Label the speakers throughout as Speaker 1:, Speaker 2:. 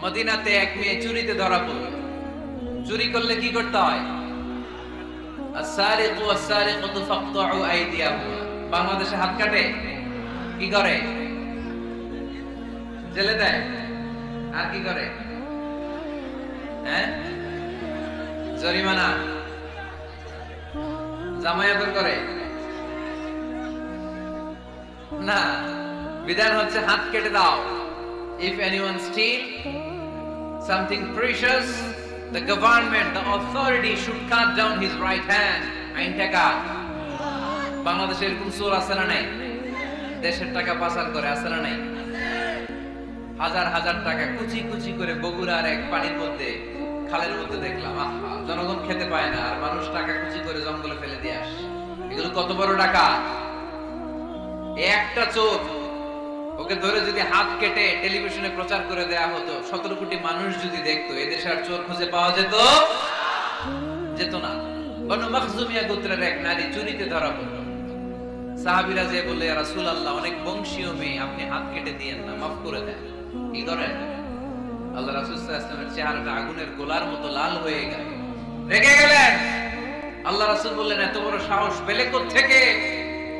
Speaker 1: মদিনাতে এক মেয়ে চুরিতে ধরা পড়ল। চুরি করলে কি করতে হয়? আস-সারিকু ওয়াস-সারিকাতু ফাকতাউ আইদিয়াহুমা। বাংলাদেশে হাত কাটে, কি করে? জেলে দেয়। আর কি করে? জরিমানা, জামায়াত করে না। বিধান হচ্ছে হাত কেটে দাও। If anyone steal something precious, the government, the authority should cut down his right hand. আইন টাকা। বাংলাদেশে এরকম চোর আছে না নাই? দেশের টাকা পাচার করে আছে না নাই? হাজার হাজার টাকা কুচি কুচি করে বগুড়ার এক পানির মধ্যে, খালের মধ্যে দেখলাম। আহা, জনগণ খেতে পায় না আর মানুষ টাকা কুচি করে জঙ্গলে ফেলে দিয়ে আসে। এগুলো কত বড় টাকা! একটা চোর, ওকে ধরে যদি হাত কেটে টেলিভিশনে প্রচার করে দেয়া হতো, 17 কোটি মানুষ যদি দেখতো, এদেশে আর চোর খুঁজে পাওয়া যেত না। বনু মাখজুমিয়া গোত্রের এক নারী চুরিতে ধরা পড়ল। সাহাবীরা যে বললে, ইয়া রাসূলুল্লাহ, অনেক বংশীয় মেয়ে, আপনি হাত কেটে দিয়েন না, মাফ করে দেন। কি করেন? আল্লাহ রাসূল সাল্লাল্লাহু আলাইহি ওয়াসাল্লামের চেহারাটা আগুনের গোলার মতো লাল হয়ে গেল। রেগে গেলেন। আল্লাহ রাসূল বললেন, এত বড় সাহস পেলে কোত্থেকে?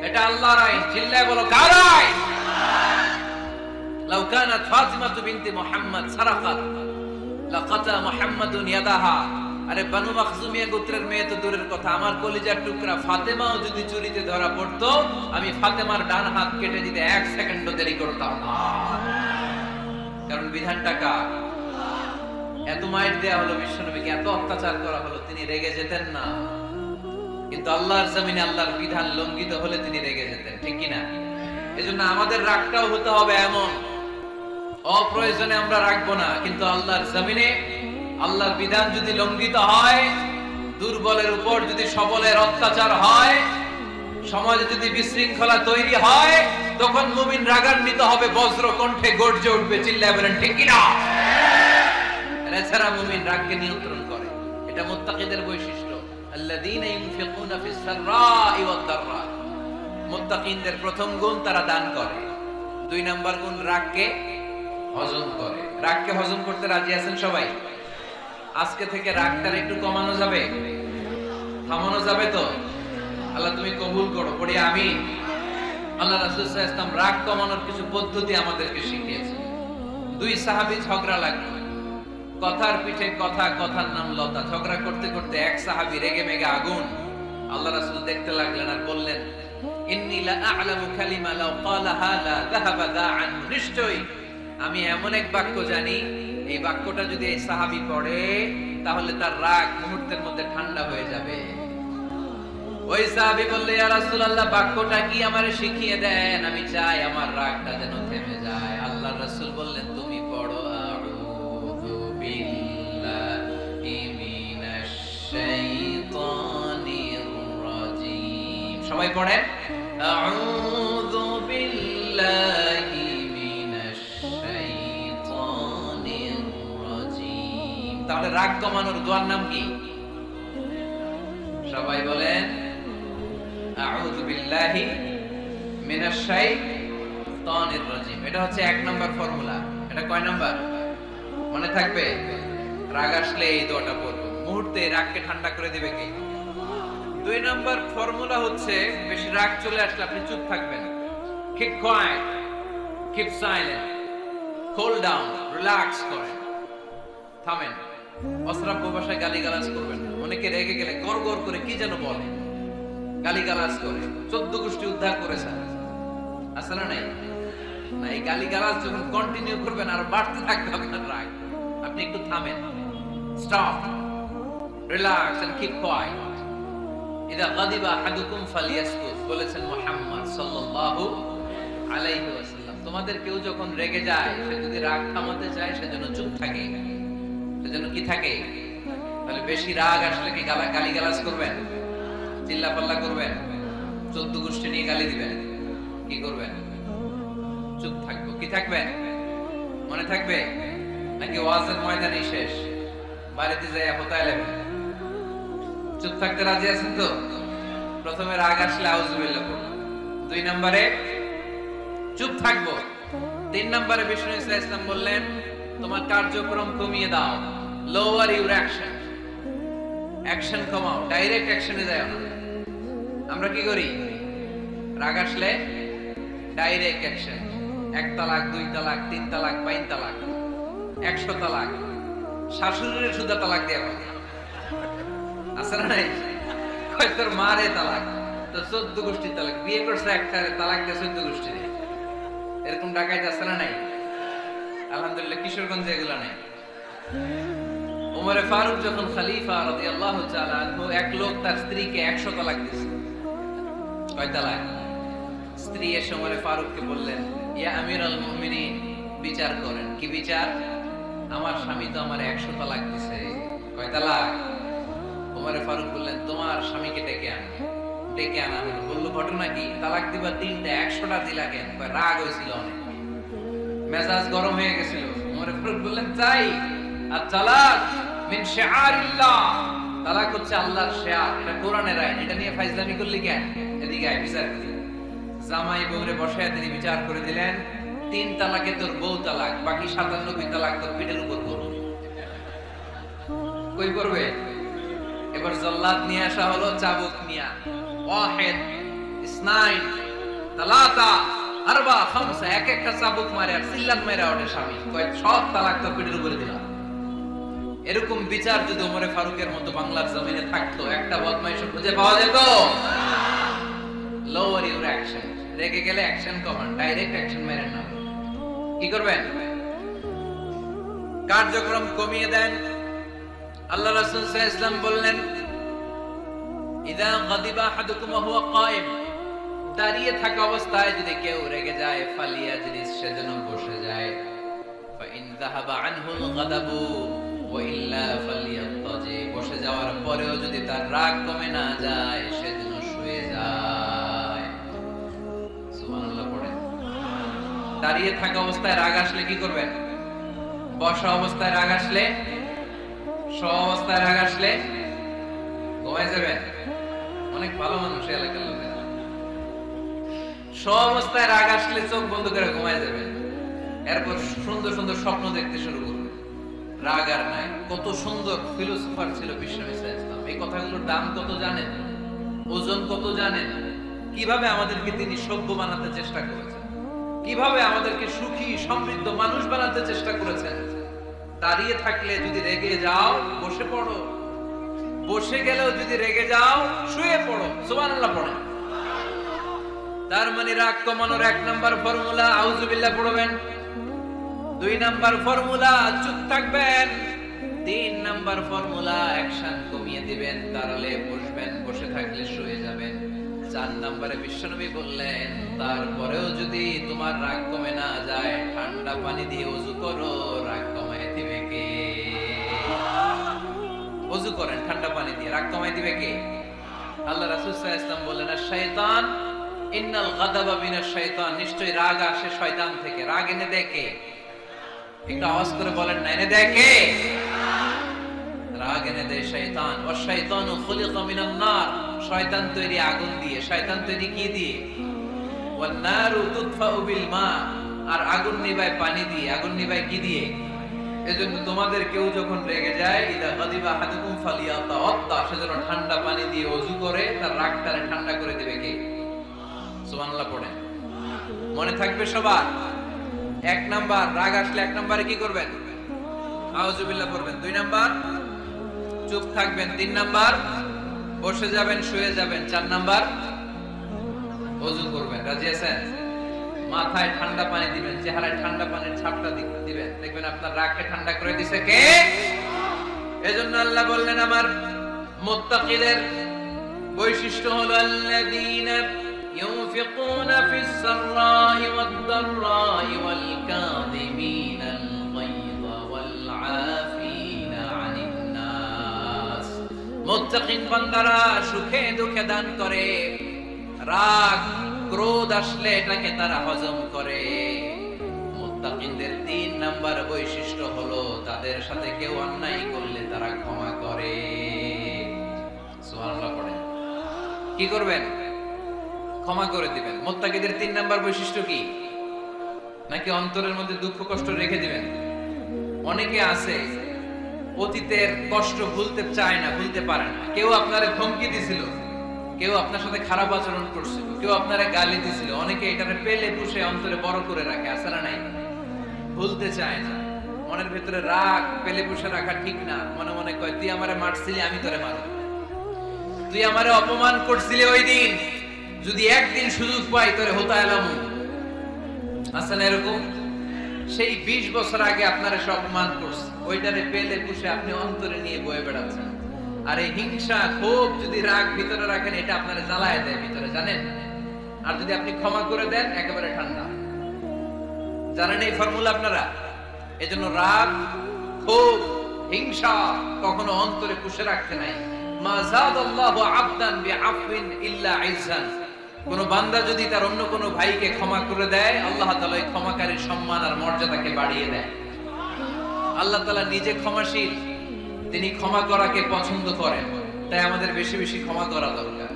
Speaker 1: এটা আল্লাহর আইন। চিল্লায় বলো, কার আইন? লাউ কানাত ফাতিমাতু বিনতি মুহাম্মদ সারাকাত লাকাতা মুহাম্মাদুন ইয়াদাহা। আরে বনু মাখজুমিয়া গোত্রের মেয়ে তো দূরের কথা, আমার কলিজার টুকরা ফাতেমাও যদি চুরিতে ধরা পড়তো, আমি ফাতেমার ডান হাত কেটে দিতে 1 সেকেন্ডও দেরি করতাম না। কারণ বিধানটা কার? এত মাইর দেয়া হলো বিশ্বনবীকে, এত অত্যাচার করা হলো, তিনি রেগে যেতেন না। কিন্তু আল্লাহর জমিনে আল্লাহর বিধান লঙ্ঘিত হলে তিনি রেগে যেতেন, ঠিক কি না? এজন্য আমাদের রাগটাও হতে হবে এমন, অপ্রয়োজনে আমরা রাখবো না। কিন্তু আল্লাহর জমিনে আল্লাহর বিধান যদি লঙ্ঘিত হয়, দুর্বলের উপর যদি সবলের অত্যাচার হয়, সমাজে যদি বিশৃঙ্খলা তৈরি হয়, তখন মুমিন রাগান্বিত হবে, বজ্র কণ্ঠে গর্জে উঠবে। চিল্লায় বলেন, ঠিক কি না? এছাড়া মুমিন রাগকে নিয়ন্ত্রণ করে। এটা মুত্তাকিদের বৈশিষ্ট্য। আল্লাযীনা ইউনফিকুনা ফিস সাররাই ওয়াদ দাররা। মুত্তাকিনদের প্রথম গুণ, তারা দান করে। 2 নাম্বার গুণ, রাগকে হজম করে। রাগকে হজম করতে রাজি আছেন সবাই? আজকে থেকে রাগটা একটু কমানো যাবে, থামানো যাবে তো? আল্লাহ তুমি কবুল করো, পড়ি আমিন। আল্লাহ রাসূল সাল্লাল্লাহু আলাইহি ওয়াসাল্লাম রাগ কমানোর কিছু পদ্ধতি আমাদেরকে শিখিয়েছেন। 2 সাহাবী ঝগড়া লাগলো, কথার পিঠে কথা, কথার নাম লতা। ঝগড়া করতে করতে এক সাহাবী রেগে মেগে আগুন। আল্লাহ রাসূল দেখতে লাগলেন আর বললেন, ইন্নী লা আ'লামু কালিমা লাউ ক্বালাহা লা যাহাবা দা'আন। নিশ্চয়ই আমি এমন এক বাক্য জানি, এই বাক্যটা যদি এই সাহাবী পড়ে, তাহলে তার রাগ মুহূর্তের মধ্যে ঠান্ডা হয়ে যাবে। ওই সাহাবী বললে, ইয়া রাসূলুল্লাহ, বাক্যটা কি আমারে শিখিয়ে দেন, আমি চাই আমার রাগটা যেন থেমে যায়। আল্লাহর রাসূল বললেন, তুমি পড়ো, আউযু বিল্লাহি মিনাশ শাইতানির রাজীম। সবাই পড়েন, আউযু বিল্লাহি মিনাশ শাইতানির রাজীম। তাহলে রাগ কমানোর দোয়ার নাম কি? সবাই বলেন, আউযু বিল্লাহি মিনাশ শাইতানির রাজীম। এটা হচ্ছে 1 নাম্বার ফর্মুলা। এটা কয় নাম্বার মনে থাকবে? রাগ আসলে এই দোয়াটা পড়বে, মুহূর্তে রাগকে ঠান্ডা করে দিবে কে? 2 নাম্বার ফর্মুলা হচ্ছে, বেশি রাগ চলে আসলে আপনি চুপ থাকবেন। Keep quiet, keep silent, cool down, relax করেন, থামেন। অশ্রাব্য ভাষায় গালিগালাজ করবেন না। অনেকে রেগে গেলে গড় গড় করে কি যেন বলে, গালিগালাজ করে, 14 গোষ্ঠী উদ্ধার করেছে, আছে না নাই? না, এই গালিগালাজ যখন কন্টিনিউ করবেন আর বাড়তে থাকবে আপনার রাগ। আপনি একটু থামেন, stop, relax and keep quiet. ইদা গাদিবা আহাদুকুম ফালিয়াসকুত, বলেছেন মুহাম্মদ সাল্লাল্লাহু আলাইহি ওয়াসাল্লাম। তোমাদের কেউ যখন রেগে যায়, সে যদি রাগ থামাতে চায়, সেজন্য চুপ থাকে, সেজন্য কি থাকে? তাহলে বেশি রাগ আসলে কি গালিগালাজ করবেন, চিল্লাপাল্লা করবেন, 14 গোষ্ঠী নিয়ে গালি দিবেন, কি করবেন? চুপ থাকবো। কি থাকবেন? মনে থাকবে? নাকি ওয়াজের ময়দানে শেষ, বাড়িতে যাই হোতায় লাগবে? চুপ থাকতে রাজি আছেন তো? প্রথমে রাগ আসলে আউযুবিল্লাহ পড়ুন, 2 নম্বরে চুপ থাকবো, 3 নম্বরে বিষ্ণু ইসলাম বললেন, তোমার কার্যক্রম কমিয়ে দাও, লোয়ার ইউর অ্যাকশন, অ্যাকশন কমাও, ডাইরেক্ট অ্যাকশনে যাও না। আমরা কি করি? রাগ আসলে ডাইরেক্ট অ্যাকশন, 1 তালাক 2 তালাক 3 তালাক 5 তালাক 100 তালাক, শাশুড়ির সুদা তালাক দেয়া আছে না নাই? কয় তোর মারে তালাক, তো 14 গোষ্ঠী তালাক, বিয়ে করছে একটা তালাক দিয়ে 14 গোষ্ঠী, এরকম ডাকাইত আছে না নাই? আলহামদুলিল্লাহ কিশোরগঞ্জে এগুলো নাই। উমরে ফারুক যখন খলিফা রাদিয়াল্লাহু তাআলা আনহু, এক লোক তার স্ত্রীকে 100 তালাক দিয়েছে। কয় তালাক? স্ত্রী এসে উমরে ফারুককে বললেন, ইয়া আমিরুল মুমিনিন, বিচার করেন। কি বিচার? আমার স্বামী তো আমার 100 তালাক দিয়েছে। কয় তালাক? উমরে ফারুক বললেন, তোমার স্বামীকে ডেকে আন। ডেকে আনা হলো। বলল, ঘটনা কি? তালাক দিবা 3টা, 100টা দিলা কেন? রাগ হয়েছিল অনেক, মেজাজ গরম হয়ে গেছিল। উমরে ফারুক বললেন, চাই আর তালাক মিন শিআরিল্লাহ, তালাক হচ্ছে আল্লাহর শিআর, এটা কোরআনের আইন, এটা নিয়ে ফাইজলামি করলি কেন? এদিকে আয়, বিচার করি। জামাই বউরে বসায় তিনি বিচার করে দিলেন, 3 তালাকে তোর বউ তালাক, বাকি 97 তালাক তোর পিঠের উপর করব। কই করবে? এবার জল্লাদ নিয়ে আসা হলো, চাবুক নিয়া, ওয়াহিদ ইসনাইন তালাতা আরবা খামসা, এক একটা চাবুক মারে আর চিল্লাত মেরে ওঠে স্বামী, কয় সব তালাক তোর পিঠের উপরে দিলাম। এরকম বিচার যদি ওমরে ফারুকের মতো বাংলার জমিনে থাকতো, একটা বদমাইশ খুঁজে পাওয়া যেত? লোয়ার ইউর অ্যাকশন, রেগে গেলে অ্যাকশন কমান, ডাইরেক্ট অ্যাকশন মেরেন না। কি করবেন? কার্যক্রম কমিয়ে দেন। আল্লাহ রাসূল সাল্লাল্লাহু আলাইহি ওয়াসাল্লাম বললেন, ইযা গাদিবা আহাদুকুম ওয়া হুয়া কায়েম, দাঁড়িয়ে থাকা অবস্থায় যদি কেউ রেগে যায়, ফালিয়াজলিস, সেজন্য বসে যায়। ফা ইন যাহাবা আনহুল গাদাবু ওয়া ইল্লা ফালিয়াত্তাজি, বসে যাওয়ার পরেও যদি তার রাগ কমে না যায়, সেজন্য শুয়ে যায়। সুবহানাল্লাহ পড়েন। দাঁড়িয়ে থাকা অবস্থায় রাগ আসলে কি করবেন? বসা অবস্থায় রাগ আসলে, শোয়া অবস্থায় রাগ আসলে ঘুমায় যাবেন। অনেক ভালো মানুষ এলাকার লোকেরা, শোয়া অবস্থায় রাগ আসলে চোখ বন্ধ করে ঘুমায় যাবেন। এরপর সুন্দর সুন্দর স্বপ্ন দেখতে শুরু করবেন। রাগ আর নাই। কত সুন্দর ফিলোসোফার ছিল বিশ্বনবী সাল্লাল্লাহু আলাইহি ওয়াসাল্লাম। এই কথাগুলোর দাম কত জানেন? ওজন কত জানেন? কিভাবে আমাদেরকে তিনি সভ্য বানাতে চেষ্টা করেছেন, কিভাবে আমাদেরকে সুখী সমৃদ্ধ মানুষ বানাতে চেষ্টা করেছেন। দাঁড়িয়ে থাকলে যদি রেগে যাও, বসে পড়ো। বসে গেলেও যদি রেগে যাও, শুয়ে পড়ো। সুবহানাল্লাহ পড়েন। তার মানে রাগ কমানোর 1 নাম্বার ফর্মুলা আউযুবিল্লাহ পড়বেন, 2 নাম্বার ফর্মুলা চুপ থাকবেন, 3 নাম্বার ফর্মুলা অ্যাকশন কমিয়ে দিবেন, দাঁড়ালে বসবেন, বসে থাকলে শুয়ে যাবেন। 4 নম্বরে বিশ্বনবী বললেন, তারপরেও যদি তোমার রাগ কমে না যায়, ঠান্ডা পানি দিয়ে ওযু করো, রাগ কমায় দিবে কে? ওযু করেন ঠান্ডা পানি দিয়ে, রাগ কমায় দিবে কে? আল্লাহ রাসূল সাল্লাল্লাহু আলাইহি ওয়াসাল্লাম বললেন, শাইতান ইন্নাল গাদাবা মিনাশ শাইতান, নিশ্চয়ই রাগ আসে শয়তান থেকে। রাগ এনে দেয় কে? একটু আওয়াজ করে বলেন না, এনে দেয় কে? রাগ এনে দেয় শয়তান। ওয়া শাইতানু খুলিকা মিনান নার, শয়তান তৈরি আগুন দিয়ে। শয়তান তৈরি কি দিয়ে? ওয়ান নারু তুতফাউ বিল মা, আর আগুন নিভায় পানি দিয়ে। আগুন নিভায় কি দিয়ে? এজন্য তোমাদের কেউ যখন রেগে যায়, ইদা গাদিবা আহাদুকুম ফালিয়াতাওয়াদ্দা, সেজন্য ঠান্ডা পানি দিয়ে ওযু করে তার রাগটারে ঠান্ডা করে দিবে কে? সুবহানাল্লাহ পড়েন। মনে থাকবে সবার। 1 নাম্বার, রাগ আসলে 1 নম্বরে কি করবেন? আউযুবিল্লাহ পড়বেন। 2 নাম্বার, চুপ থাকবেন। 3 নাম্বার, বসে যাবেন, শুয়ে যাবেন। 4 নাম্বার, ওযু করবেন। রাজি আছেন? মাথায় ঠান্ডা পানি দিবেন, চেহারায় ঠান্ডা পানির ছাপটা দিবেন, দেখবেন আপনার রাগকে ঠান্ডা করে দিছে কে? এজন্য আল্লাহ বললেন, আমার মুত্তাকিদের বৈশিষ্ট্য হলো আল্লাযীনা ইউনফিকুনা ফিস সাররাই ওয়াদ দাররাই ওয়াল কাযিমিনাল গায়যা ওয়াল আফিনা আনিন নাস। মুত্তাকিন বান্দারা সুখে দুঃখে দান করে, রাগ ক্রোধ আসলে এটাকে তারা হজম করে। মুত্তাকিনদের 3 নাম্বার বৈশিষ্ট্য হলো, তাদের সাথে কেউ অন্যায় করলে তারা ক্ষমা করে। সুবহানাল্লাহ পড়েন। কি করবেন? ক্ষমা করে দিবেন। মুত্তাকিদের 3 নাম্বার বৈশিষ্ট্য কি? নাকি অন্তরের মধ্যে দুঃখ কষ্ট রেখে দিবেন? অনেকে আছে অতীতের কষ্ট ভুলতে চায় না, ভুলতে পারে না। কেউ আপনারে ধমকি দিছিল, কেউ আপনার সাথে খারাপ আচরণ করছিল, কেউ আপনারে গালি দিছিল, অনেকে এটারে পেলে পুষে অন্তরে বড় করে রাখে, আছে না নাই? ভুলতে চায় না, মনের ভেতরে রাগ পেলে পুষে রাখা ঠিক না। মনে মনে কয় তুই আমারে মারছিলি, আমি তোরে মারব, তুই আমারে অপমান করছিলি ওই দিন, যদি একদিন সুযোগ পাই তোরে হতা এলাম। আছে না এরকম? সেই 20 বছর আগে আপনারা সব অপমান করছে, ওইটারে পেলে পুষে আপনি অন্তরে নিয়ে বয়ে বেড়াচ্ছেন। আর এই হিংসা ক্ষোভ যদি রাগ ভিতরে রাখেন, এটা আপনারা জ্বালায় দেয় ভিতরে, জানেন? আর যদি আপনি ক্ষমা করে দেন, একেবারে ঠান্ডা। জানেন এই ফর্মুলা আপনারা? এজন্য রাগ, ক্ষোভ, হিংসা কখনো অন্তরে পুষে রাখতে নাই। মা যাদাল্লাহু আবদান বিআফওয়িন ইল্লা ইজ্জান। কোন বান্দা যদি তার অন্য কোন ভাইকে ক্ষমা করে দেয়, আল্লাহ তাআলা এই ক্ষমাকারীর সম্মান আর মর্যাদাকে বাড়িয়ে দেয়। আল্লাহ তাআলা নিজে ক্ষমাশীল, তিনি ক্ষমা করাকে পছন্দ করেন। তাই আমাদের বেশি বেশি ক্ষমা করা দরকার।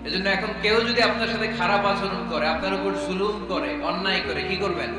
Speaker 1: এজন্য এখন কেউ যদি আপনার সাথে খারাপ আচরণ করে, আপনার উপর জুলুম করে, অন্যায় করে, কি করবেন?